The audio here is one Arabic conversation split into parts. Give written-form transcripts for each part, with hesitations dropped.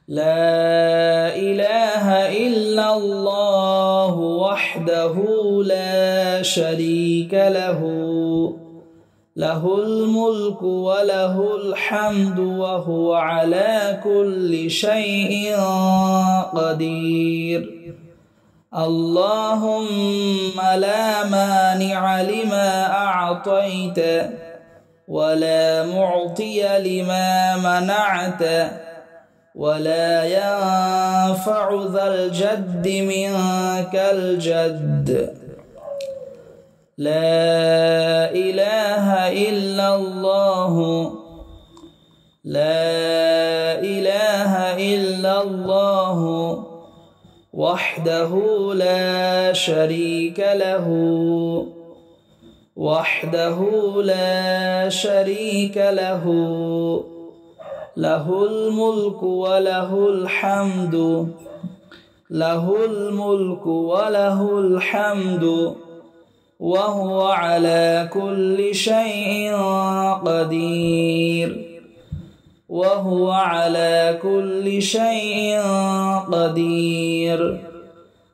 لا إله إلا الله وحده لا شريك له له الملك وله الحمد وهو على كل شيء قدير اللهم لا مانع لما أعطيت ولا معطي لما منعت ولا ينفع ذا الجد منك الجد لا إله إلا الله لا إله إلا الله وحده لا شريك له وحده لا شريك له له الملك وله الحمد له الملك وله الحمد وهو على كل شيء قدير وهو على كل شيء قدير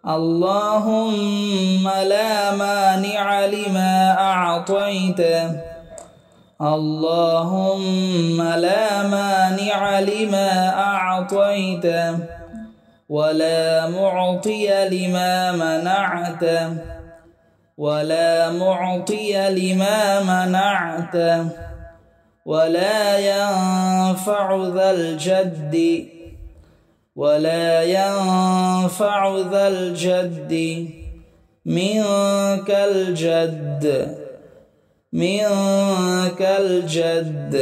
اللهم لا مانع لما أعطيت اللهم لا مانع لما أعطيت ولا معطي لما منعت ولا معطي لما منعت ولا ينفع ذا الجد ولا ينفع ذا الجد منك الجد منك الجد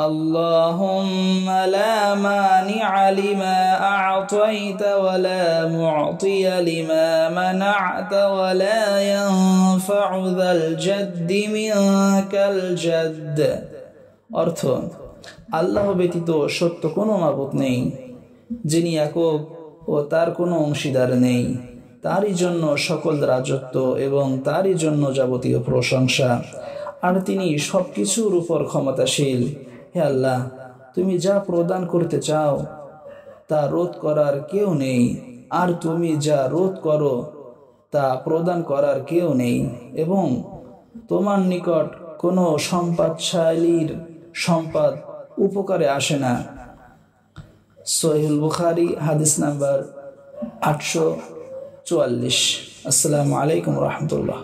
اللهم لا مانع لما أعطيت ولا معطي لما منعت ولا ينفع ذا الجد منك الجد অর্থ আল্লাহ ব্যতীত সত্য কোনো মাবুদ নেই, যিনি একক ও তার কোনো অংশীদার নেই। তারই জন্য সকল রাজত্ব এবং তারই জন্য যাবতীয় প্রশংসা, আর তিনি সবকিছুর উপর ক্ষমতাশীল। হে আল্লাহ, তুমি যা প্রদান করতে চাও তা রোধ করার কেউ নেই, আর তুমি যা রোধ করো তা প্রদান করার কেউ নেই, এবং তোমার নিকট কোনো সম্পদশালীর সম্পদ উপকারে আসে না। সহিহুল বুখারী হাদিস নাম্বার 844। আসসালামু আলাইকুম ওয়া রাহমাতুল্লাহ।